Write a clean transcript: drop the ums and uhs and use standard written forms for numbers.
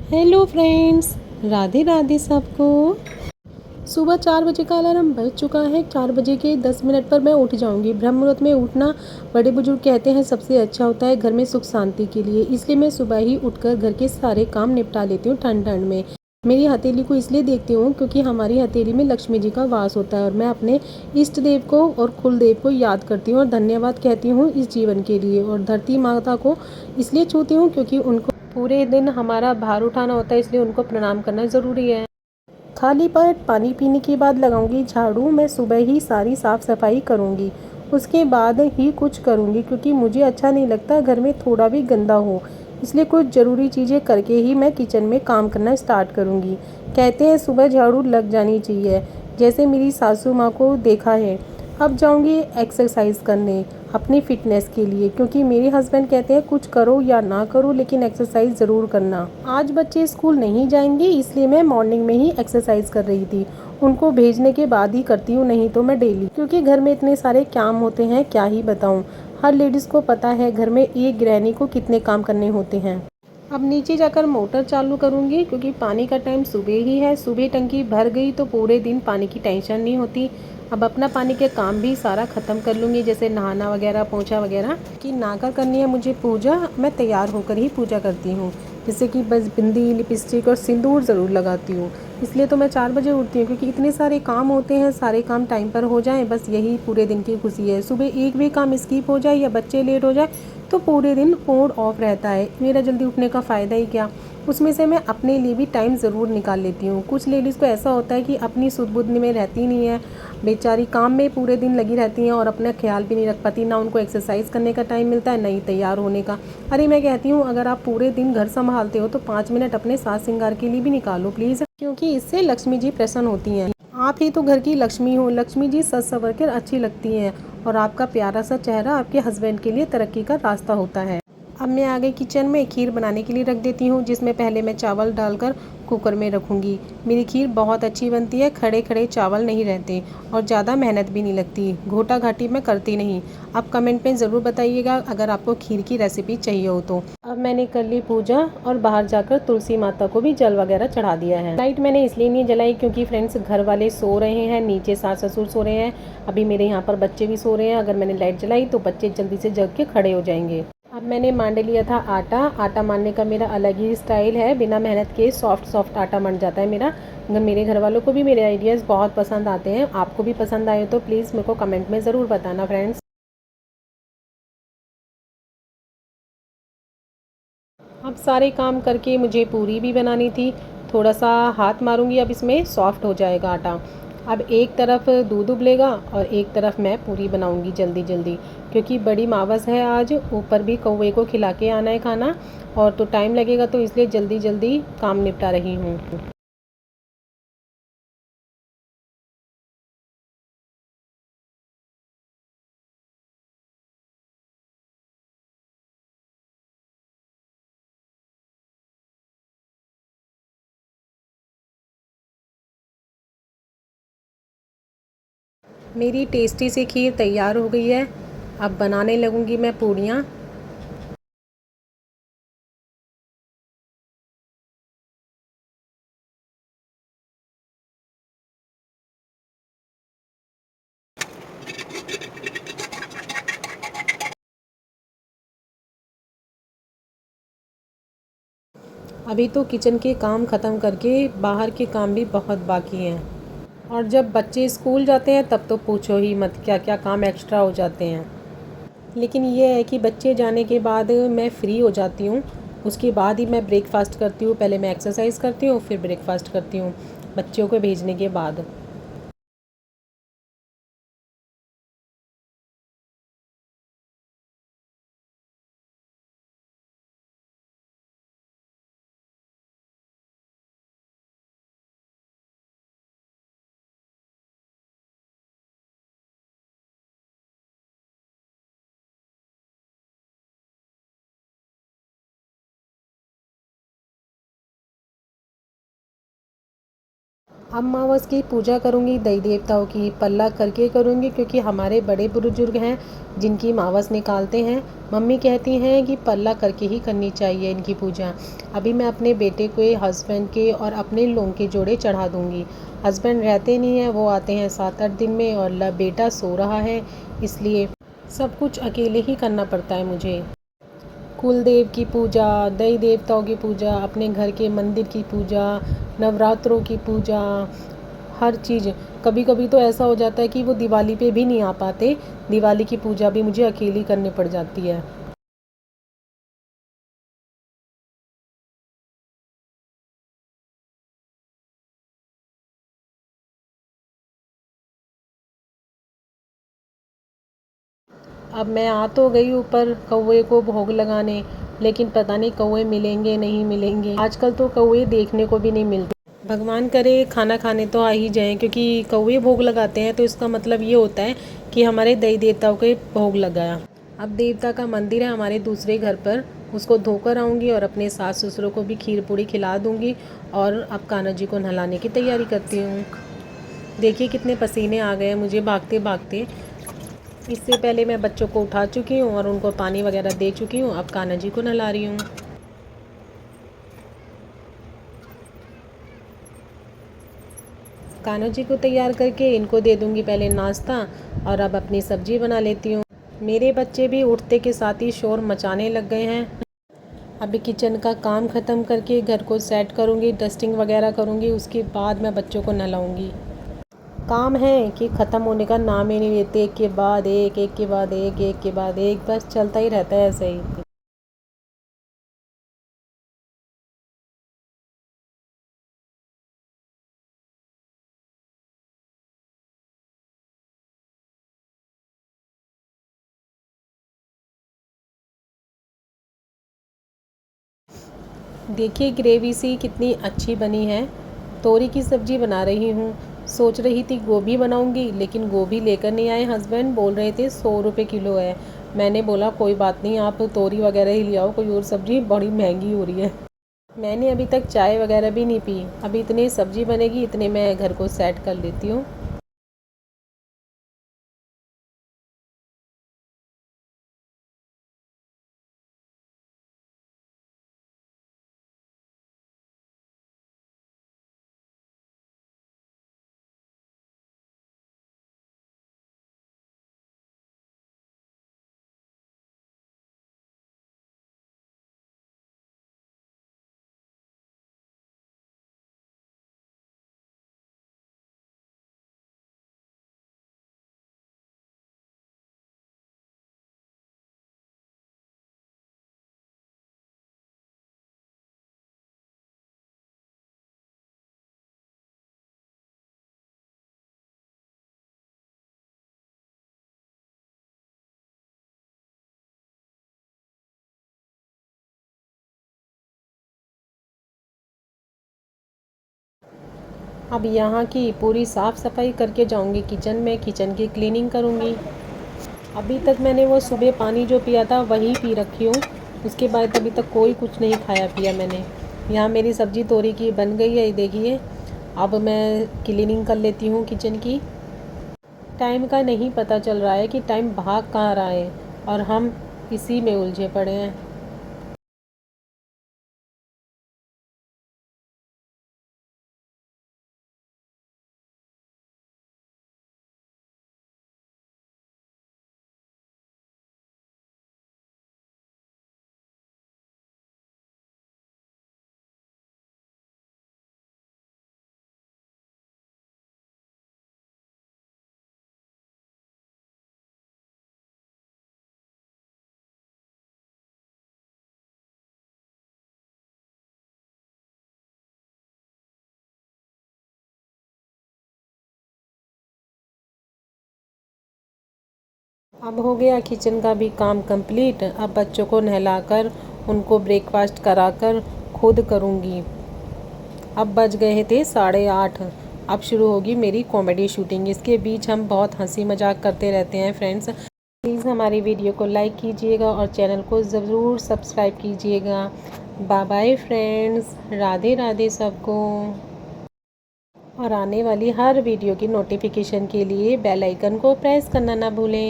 Hello friends, Radhe Radhe सबको। सुबह 4 बजे का अलार्म बज चुका है। 4 बजे के 10 मिनट पर मैं उठ जाऊंगी। ब्रह्म मुहूर्त में उठना बड़े बुजुर्ग कहते हैं सबसे अच्छा होता है घर में सुख शांति के लिए। इसलिए मैं सुबह ही उठकर घर के सारे काम निपटा लेती हूँ ठंड ठंड में। मेरी हथेली को इसलिए देखती हूँ क्योंकि हमारी हथेली में लक्ष्मी जी का वास होता है और मैं अपने इष्ट देव को और कुल देव को याद करती हूँ और धन्यवाद कहती हूँ इस जीवन के लिए। और धरती माता को इसलिए छूती हूँ क्योंकि उनको पूरे दिन हमारा भार उठाना होता है, इसलिए उनको प्रणाम करना ज़रूरी है। खाली पेट पानी पीने के बाद लगाऊंगी झाड़ू। मैं सुबह ही सारी साफ़ सफाई करूंगी, उसके बाद ही कुछ करूंगी क्योंकि मुझे अच्छा नहीं लगता घर में थोड़ा भी गंदा हो। इसलिए कुछ ज़रूरी चीज़ें करके ही मैं किचन में काम करना स्टार्ट करूंगी। कहते हैं सुबह झाड़ू लग जानी चाहिए, जैसे मेरी सासू माँ को देखा है। अब जाऊंगी एक्सरसाइज करने अपनी फ़िटनेस के लिए, क्योंकि मेरे हस्बैंड कहते हैं कुछ करो या ना करो लेकिन एक्सरसाइज ज़रूर करना। आज बच्चे स्कूल नहीं जाएंगे इसलिए मैं मॉर्निंग में ही एक्सरसाइज कर रही थी। उनको भेजने के बाद ही करती हूँ, नहीं तो मैं डेली, क्योंकि घर में इतने सारे काम होते हैं क्या ही बताऊँ। हर लेडीज़ को पता है घर में एक गृहिणी को कितने काम करने होते हैं। अब नीचे जाकर मोटर चालू करूँगी क्योंकि पानी का टाइम सुबह ही है। सुबह टंकी भर गई तो पूरे दिन पानी की टेंशन नहीं होती। अब अपना पानी के काम भी सारा ख़त्म कर लूँगी, जैसे नहाना वगैरह, पोंछा वगैरह। कि नहाकर करनी है मुझे पूजा, मैं तैयार होकर ही पूजा करती हूँ। जैसे कि बस बिंदी, लिपस्टिक और सिंदूर ज़रूर लगाती हूँ। इसलिए तो मैं 4 बजे उठती हूँ क्योंकि इतने सारे काम होते हैं, सारे काम टाइम पर हो जाएं, बस यही पूरे दिन की खुशी है। सुबह एक भी काम स्किप हो जाए या बच्चे लेट हो जाए तो पूरे दिन मूड ऑफ रहता है। मेरा जल्दी उठने का फ़ायदा ही क्या। उसमें से मैं अपने लिए भी टाइम ज़रूर निकाल लेती हूँ। कुछ लेडीज़ को ऐसा होता है कि अपनी सुध बुध में रहती नहीं है, बेचारी काम में पूरे दिन लगी रहती हैं और अपना ख्याल भी नहीं रख पाती। ना उनको एक्सरसाइज करने का टाइम मिलता है, ना ही तैयार होने का। अरे मैं कहती हूँ अगर आप पूरे दिन घर संभालते हो तो 5 मिनट अपने साज श्रृंगार के लिए भी निकालो प्लीज़, क्योंकि इससे लक्ष्मी जी प्रसन्न होती हैं। आप ही तो घर की लक्ष्मी हो। लक्ष्मी जी सज संवर कर अच्छी लगती हैं और आपका प्यारा सा चेहरा आपके हस्बैंड के लिए तरक्की का रास्ता होता है। अब मैं आ गई किचन में। खीर बनाने के लिए रख देती हूँ, जिसमें पहले मैं चावल डालकर कुकर में रखूँगी। मेरी खीर बहुत अच्छी बनती है, खड़े खड़े चावल नहीं रहते और ज़्यादा मेहनत भी नहीं लगती। घोटा घाटी मैं करती नहीं। आप कमेंट में ज़रूर बताइएगा अगर आपको खीर की रेसिपी चाहिए हो तो। अब मैंने कर ली पूजा और बाहर जाकर तुलसी माता को भी जल वगैरह चढ़ा दिया है। लाइट मैंने इसलिए नहीं जलाई क्योंकि फ्रेंड्स घर वाले सो रहे हैं, नीचे सास ससुर सो रहे हैं, अभी मेरे यहाँ पर बच्चे भी सो रहे हैं। अगर मैंने लाइट जलाई तो बच्चे जल्दी से जग के खड़े हो जाएंगे। अब मैंने मांड लिया था आटा। आटा मांडने का मेरा अलग ही स्टाइल है, बिना मेहनत के सॉफ्ट सॉफ्ट आटा मंड जाता है मेरा। अगर मेरे घर वालों को भी मेरे आइडियाज़ बहुत पसंद आते हैं, आपको भी पसंद आए तो प्लीज़ मेरे को कमेंट में ज़रूर बताना फ्रेंड्स। अब सारे काम करके मुझे पूरी भी बनानी थी। थोड़ा सा हाथ मारूंगी, अब इसमें सॉफ्ट हो जाएगा आटा। अब एक तरफ दूध उबलेगा और एक तरफ मैं पूरी बनाऊंगी जल्दी जल्दी, क्योंकि बड़ी मावस है आज, ऊपर भी कौवे को खिला के आना है खाना और तो टाइम लगेगा, तो इसलिए जल्दी जल्दी काम निपटा रही हूँ। मेरी टेस्टी सी खीर तैयार हो गई है। अब बनाने लगूंगी मैं पूड़ियाँ। अभी तो किचन के काम ख़त्म करके बाहर के काम भी बहुत बाकी हैं। और जब बच्चे स्कूल जाते हैं तब तो पूछो ही मत, क्या क्या काम एक्स्ट्रा हो जाते हैं। लेकिन ये है कि बच्चे जाने के बाद मैं फ्री हो जाती हूँ। उसके बाद ही मैं ब्रेकफास्ट करती हूँ। पहले मैं एक्सरसाइज करती हूँ, फिर ब्रेकफास्ट करती हूँ बच्चों को भेजने के बाद। अमावस की पूजा करूँगी, देवी देवताओं की पल्ला करके करूँगी, क्योंकि हमारे बड़े बुजुर्ग हैं जिनकी अमावस निकालते हैं। मम्मी कहती हैं कि पल्ला करके ही करनी चाहिए इनकी पूजा। अभी मैं अपने बेटे के, हस्बैंड के और अपने लोगों के जोड़े चढ़ा दूँगी। हस्बैंड रहते नहीं हैं, वो आते हैं 7-8 दिन में, और बेटा सो रहा है, इसलिए सब कुछ अकेले ही करना पड़ता है मुझे। कुल देव की पूजा, देवी देवताओं की पूजा, अपने घर के मंदिर की पूजा, नवरात्रों की पूजा, हर चीज़। कभी कभी तो ऐसा हो जाता है कि वो दिवाली पे भी नहीं आ पाते, दिवाली की पूजा भी मुझे अकेली करनी पड़ जाती है। अब मैं आ तो गई ऊपर कौवे को भोग लगाने, लेकिन पता नहीं कौवे मिलेंगे नहीं मिलेंगे। आजकल तो कौवे देखने को भी नहीं मिलते। भगवान करे खाना खाने तो आ ही जाएं, क्योंकि कौवे भोग लगाते हैं तो इसका मतलब ये होता है कि हमारे देवी देवताओं के भोग लगाया। अब देवता का मंदिर है हमारे दूसरे घर पर, उसको धोकर आऊँगी और अपने सास ससुरों को भी खीर पूड़ी खिला दूँगी। और अब कान्हा जी को नहलाने की तैयारी करती हूँ। देखिए कितने पसीने आ गए हैं मुझे भागते भागते। इससे पहले मैं बच्चों को उठा चुकी हूँ और उनको पानी वगैरह दे चुकी हूँ। अब कान्हा जी को नहला रही हूँ। कान्हा जी को तैयार करके इनको दे दूँगी पहले नाश्ता, और अब अपनी सब्जी बना लेती हूँ। मेरे बच्चे भी उठते के साथ ही शोर मचाने लग गए हैं। अभी किचन का काम ख़त्म करके घर को सेट करूँगी, डस्टिंग वगैरह करूँगी, उसके बाद मैं बच्चों को नहलाऊँगी। काम है कि ख़त्म होने का नाम ही नहीं लेते, एक के बाद एक, एक के बाद एक, एक के बाद एक, बस चलता ही रहता है ऐसे ही। देखिए ग्रेवी सी कितनी अच्छी बनी है। तोरी की सब्ज़ी बना रही हूँ। सोच रही थी गोभी बनाऊँगी, लेकिन गोभी लेकर नहीं आए हस्बैंड, बोल रहे थे 100 रुपये किलो है। मैंने बोला कोई बात नहीं, आप तोरी वगैरह ही ले आओ, कोई और सब्ज़ी बड़ी महंगी हो रही है। मैंने अभी तक चाय वगैरह भी नहीं पी। अभी इतनी सब्ज़ी बनेगी, इतने मैं घर को सेट कर लेती हूँ। अब यहाँ की पूरी साफ़ सफाई करके जाऊँगी किचन में, किचन की क्लीनिंग करूँगी। अभी तक मैंने वो सुबह पानी जो पिया था वही पी रखी हूँ। उसके बाद अभी तक कोई कुछ नहीं खाया पिया मैंने। यहाँ मेरी सब्ज़ी तोरी की बन गई है, देखिए। अब मैं क्लीनिंग कर लेती हूँ किचन की। टाइम का नहीं पता चल रहा है कि टाइम भाग कहाँ रहा है, और हम इसी में उलझे पड़े हैं। अब हो गया किचन का भी काम कंप्लीट। अब बच्चों को नहलाकर उनको ब्रेकफास्ट कराकर खुद करूँगी। अब बज गए थे 8:30। अब शुरू होगी मेरी कॉमेडी शूटिंग। इसके बीच हम बहुत हंसी मजाक करते रहते हैं फ्रेंड्स। प्लीज़ हमारी वीडियो को लाइक कीजिएगा और चैनल को ज़रूर सब्सक्राइब कीजिएगा। Bye bye friends, Radhe Radhe सबको। और आने वाली हर वीडियो की नोटिफिकेशन के लिए बेल आइकन को प्रेस करना ना भूलें।